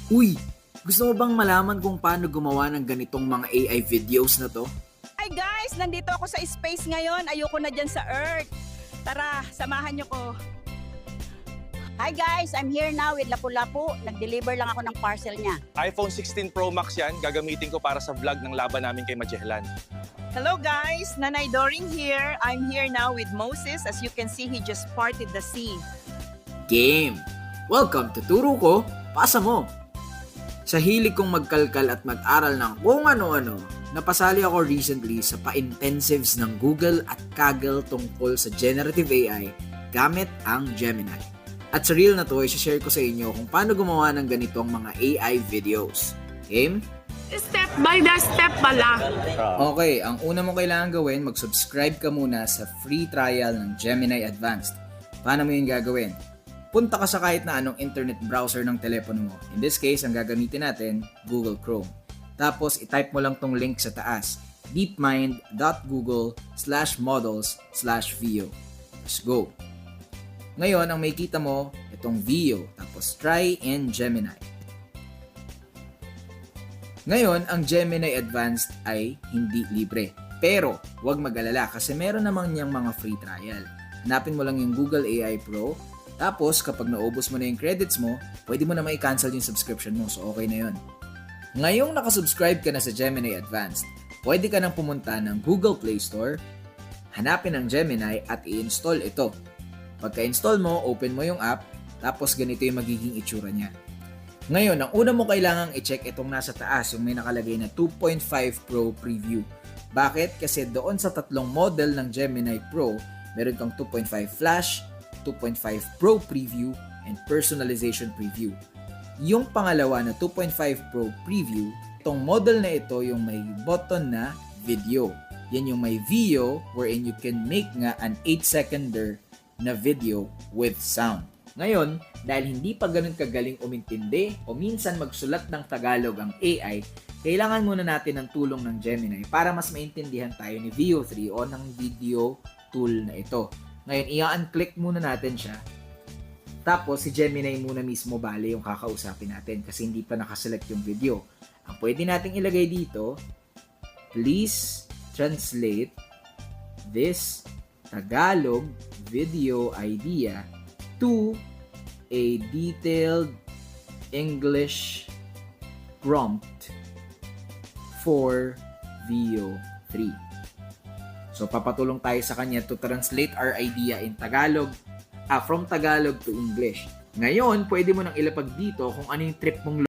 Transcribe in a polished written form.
Uy, gusto mo bang malaman kung paano gumawa ng ganitong mga AI videos na to? Ay guys, nandito ako sa space ngayon. Ayoko na dyan sa Earth. Tara, samahan niyo ko. Hi guys, I'm here now with Lapu-Lapu. Nag-deliver lang ako ng parcel niya. iPhone 16 Pro Max yan, gagamitin ko para sa vlog ng laban namin kay Magellan. Hello guys, Nanay Doring here. I'm here now with Moses. As you can see, he just parted the sea. Game! Welcome to Turo Ko, Pasa Mo! Sa hilig kong magkalkal at mag-aral ng kung ano-ano, napasali ako recently sa pa-intensives ng Google at Kaggle tungkol sa generative AI gamit ang Gemini. At sa reel na to, i-share ko sa inyo kung paano gumawa ng ganitong mga AI videos. Game? Step by the step pala. Okay, ang una mo kailangan gawin, mag-subscribe ka muna sa free trial ng Gemini Advanced. Paano mo yun gagawin? Punta ka sa kahit na anong internet browser ng telepono mo. In this case, ang gagamitin natin, Google Chrome. Tapos, itype mo lang tong link sa taas, deepmind.google/models/vio. Let's go! Ngayon, ang makikita mo, itong Vio, tapos try in Gemini. Ngayon, ang Gemini Advanced ay hindi libre. Pero, huwag mag-alala kasi meron namang niyang mga free trial. Hanapin mo lang yung Google AI Pro, tapos kapag naubos mo na yung credits mo, pwede mo na mai-cancel yung subscription mo, so okay na yun. Ngayong nakasubscribe ka na sa Gemini Advanced, pwede ka nang pumunta ng Google Play Store, hanapin ang Gemini at i-install ito. Pagka-install mo, open mo yung app, tapos ganito yung magiging itsura niya. Ngayon, ang una mo kailangang i-check itong nasa taas, yung may nakalagay na 2.5 Pro Preview. Bakit? Kasi doon sa tatlong model ng Gemini Pro, meron kang 2.5 Flash, 2.5 Pro Preview, and Personalization Preview. Yung pangalawa na 2.5 Pro Preview, itong model na ito yung may button na video. Yan yung may video wherein you can make nga an 8-seconder na video with sound. Ngayon, dahil hindi pa ganun kagaling umintindi o minsan magsulat ng Tagalog ang AI, kailangan muna natin ng tulong ng Gemini para mas maintindihan tayo ni Veo 3 o ng video tool na ito. Ngayon, i-unclick muna natin siya. Tapos, si Gemini muna mismo bale yung kakausapin natin kasi hindi pa nakaselect yung video. Ang pwede nating ilagay dito, please translate this Tagalog video idea to a detailed English prompt for Veo 3. So, papatulong tayo sa kanya to translate our idea in Tagalog, from Tagalog to English. Ngayon, pwede mo nang ilapag dito kung ano yung trip mong